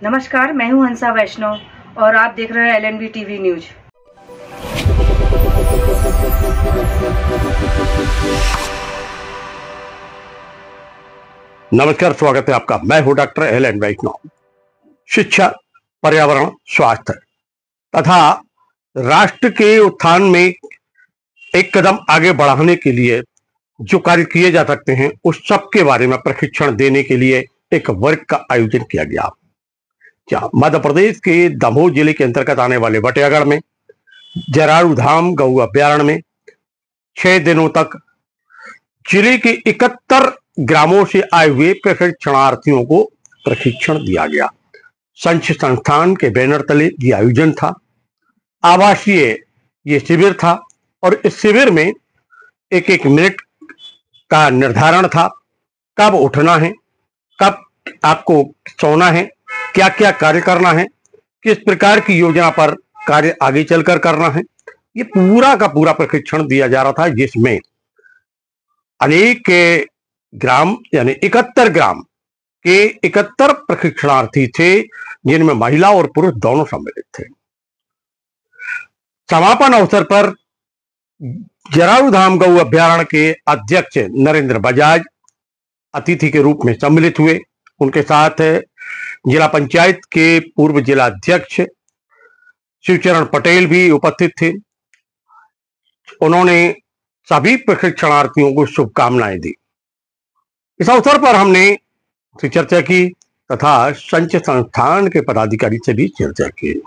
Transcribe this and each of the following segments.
नमस्कार, मैं हूं हंसा वैष्णव और आप देख रहे हैं एलएनबी टीवी न्यूज। नमस्कार, स्वागत है आपका। मैं हूं डॉक्टर एल.एन. वैष्णव। शिक्षा, पर्यावरण, स्वास्थ्य तथा राष्ट्र के उत्थान में एक कदम आगे बढ़ाने के लिए जो कार्य किए जा सकते हैं उस सब के बारे में प्रशिक्षण देने के लिए एक वर्ग का आयोजन किया गया। क्या मध्य प्रदेश के दमोह जिले के अंतर्गत आने वाले बटियागढ़ में जरारू धाम गौ अभ्यारण्य में 6 दिनों तक जिले के 71 ग्रामों से आए हुए प्रशिक्षणार्थियों को प्रशिक्षण दिया गया। संच संस्थान के बैनर तले ये आयोजन था। आवासीय ये शिविर था और इस शिविर में एक एक मिनट का निर्धारण था। कब उठना है, कब आपको सोना है, क्या क्या कार्य करना है, किस प्रकार की योजना पर कार्य आगे चलकर करना है, ये पूरा का पूरा प्रशिक्षण दिया जा रहा था, जिसमें अनेक ग्राम यानी 71 ग्राम के 71 प्रशिक्षणार्थी थे, जिनमें महिला और पुरुष दोनों सम्मिलित थे। समापन अवसर पर जरारू धाम गौ अभ्यारण्य के अध्यक्ष नरेंद्र बजाज अतिथि के रूप में सम्मिलित हुए। उनके साथ जिला पंचायत के पूर्व जिला अध्यक्ष शिवचरण पटेल भी उपस्थित थे। उन्होंने सभी प्रशिक्षणार्थियों को शुभकामनाएं दी। इस अवसर पर हमने चर्चा की तथा संच संस्थान के पदाधिकारी से भी चर्चा की।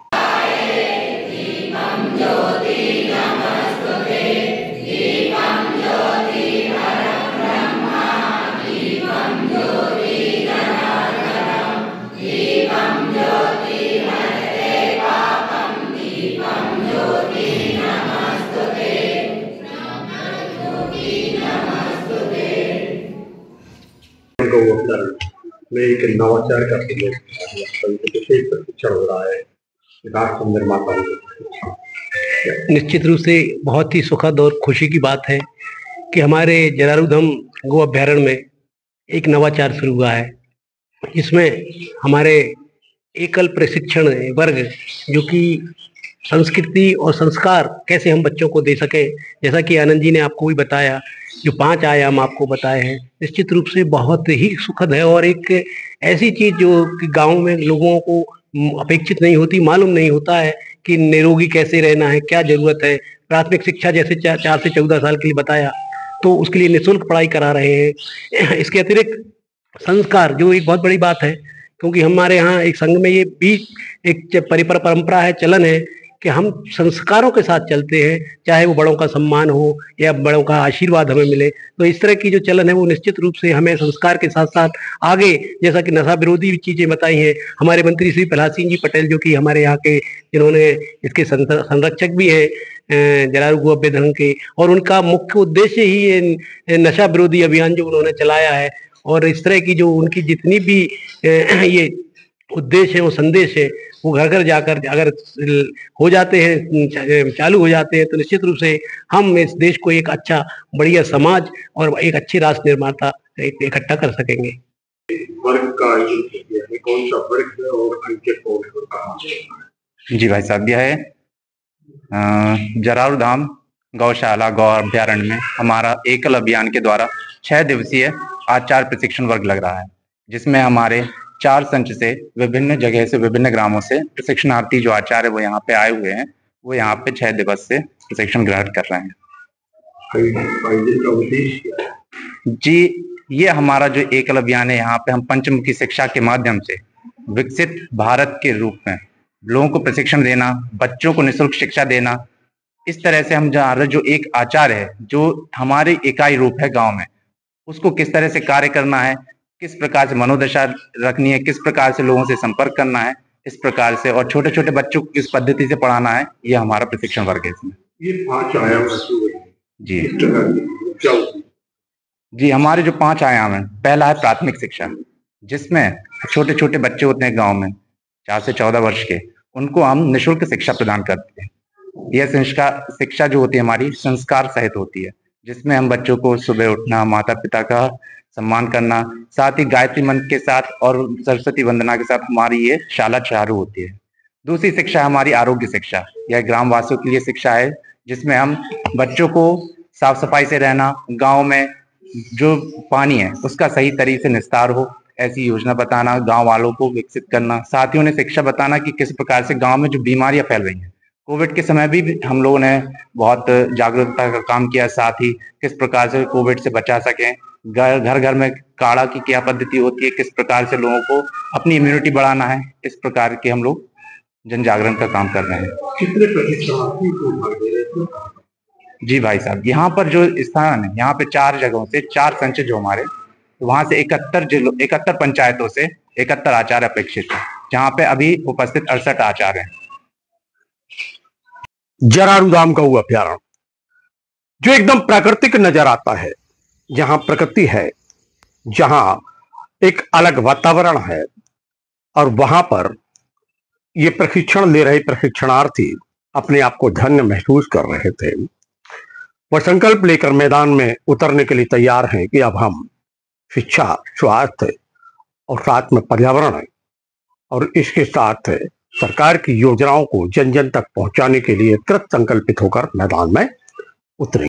में एक नवाचार का प्रशिक्षण हो रहा है। निश्चित रूप से बहुत ही सुखद और खुशी की बात है कि हमारे जरारू धाम गो अभ्यारण्य में एक नवाचार शुरू हुआ है। इसमें हमारे एकल प्रशिक्षण वर्ग जो कि संस्कृति और संस्कार कैसे हम बच्चों को दे सके, जैसा कि आनंद जी ने आपको भी बताया, जो 5 आयाम आपको बताए हैं, निश्चित रूप से बहुत ही सुखद है और एक ऐसी चीज जो कि गाँव में लोगों को अपेक्षित नहीं होती, मालूम नहीं होता है कि निरोगी कैसे रहना है, क्या जरूरत है। प्राथमिक शिक्षा जैसे 4 से 14 साल के लिए बताया, तो उसके लिए निःशुल्क पढ़ाई करा रहे हैं। इसके अतिरिक्त संस्कार जो एक बहुत बड़ी बात है, क्योंकि हमारे यहाँ एक संघ में ये भी एक परंपरा है, चलन है कि हम संस्कारों के साथ चलते हैं, चाहे वो बड़ों का सम्मान हो या बड़ों का आशीर्वाद हमें मिले। तो इस तरह की जो चलन है वो निश्चित रूप से हमें संस्कार के साथ साथ आगे, जैसा कि नशा विरोधी चीजें बताई हैं हमारे मंत्री श्री प्रहलाद सिंह जी पटेल, जो कि हमारे यहाँ के जिन्होंने इसके संरक्षक भी हैं जरारू गो अभ्यारण्य के, और उनका मुख्य उद्देश्य ही ये नशा विरोधी अभियान जो उन्होंने चलाया है। और इस तरह की जो उनकी जितनी भी ये उद्देश्य है, वो संदेश है, वो घर घर जाकर अगर हो जाते हैं, चालू हो जाते हैं, तो निश्चित रूप से हम इस देश को एक अच्छा बढ़िया समाज और एक अच्छी राष्ट्र निर्माता इकट्ठा कर सकेंगे। वर्ग का कौन सा वर्ग है और अंकित कौन है और कहाँ है? जी भाई साहब, यह है जरारू धाम गौशाला गौ अभ्यारण्य में हमारा एकल अभियान के द्वारा 6 दिवसीय आचार प्रशिक्षण वर्ग लग रहा है, जिसमें हमारे 4 संच से विभिन्न जगह से विभिन्न ग्रामों से प्रशिक्षणार्थी जो आचार्य वो यहाँ पे आए हुए हैं, वो यहाँ पे 6 दिवस से प्रशिक्षण ग्रहण कर रहे हैं। जी, ये हमारा जो एकल अभियान है, यहाँ पे हम पंचमुखी शिक्षा के माध्यम से विकसित भारत के रूप में लोगों को प्रशिक्षण देना, बच्चों को निःशुल्क शिक्षा देना, इस तरह से हम जो एक आचार्य है, जो हमारी इकाई रूप है गांव में, उसको किस तरह से कार्य करना है, किस प्रकार से मनोदशा रखनी है, किस प्रकार से लोगों से संपर्क करना है, इस प्रकार से, और छोटे छोटे बच्चों को किस पद्धति से पढ़ाना है, ये हमारा प्रशिक्षण वर्ग है। इसमें ये 5 आयाम जी, हमारे जो 5 आयाम है, पहला है प्राथमिक शिक्षा, जिसमें छोटे छोटे बच्चे होते हैं गांव में 4 से 14 वर्ष के, उनको हम निःशुल्क शिक्षा प्रदान करते हैं। यह शिक्षा जो होती है हमारी संस्कार सहित होती है, जिसमें हम बच्चों को सुबह उठना, माता पिता का सम्मान करना, साथ ही गायत्री मंत्र के साथ और सरस्वती वंदना के साथ हमारी ये शाला चालू होती है। दूसरी शिक्षा हमारी आरोग्य शिक्षा। यह ग्रामवासियों के लिए शिक्षा है, जिसमें हम बच्चों को साफ सफाई से रहना, गांव में जो पानी है उसका सही तरीके से निस्तार हो, ऐसी योजना बताना, गांव वालों को विकसित करना। साथ ही उन्हें शिक्षा बताना कि किस प्रकार से गांव में जो बीमारियां फैल रही हैं, कोविड के समय भी हम लोगों ने बहुत जागरूकता का काम किया। साथ ही किस प्रकार से कोविड से बचा सकें, घर घर में काढ़ा की क्या पद्धति होती है, किस प्रकार से लोगों को अपनी इम्यूनिटी बढ़ाना है, इस प्रकार के हम लोग जन जागरण का काम कर रहे हैं। कितने प्रशिक्षणार्थी को भाग दे रहे थे? जी भाई साहब, यहाँ पर जो स्थान है, यहाँ पे 4 जगहों से 4 संचय जो हमारे, वहां से 71 पंचायतों से 71 आचार्य अपेक्षित है, जहाँ पे अभी उपस्थित 68 आचार्य हैं। जरारू धाम गौ अभ्यारण्य जो एकदम प्राकृतिक नजर आता है, जहां प्रकृति है, जहां एक अलग वातावरण है, और वहां पर ये प्रशिक्षण ले रहे प्रशिक्षणार्थी अपने आप को धन्य महसूस कर रहे थे। वह संकल्प लेकर मैदान में उतरने के लिए तैयार हैं कि अब हम शिक्षा, स्वास्थ्य और साथ में पर्यावरण और इसके साथ सरकार की योजनाओं को जन जन तक पहुंचाने के लिए कृत संकल्पित होकर मैदान में उतरे।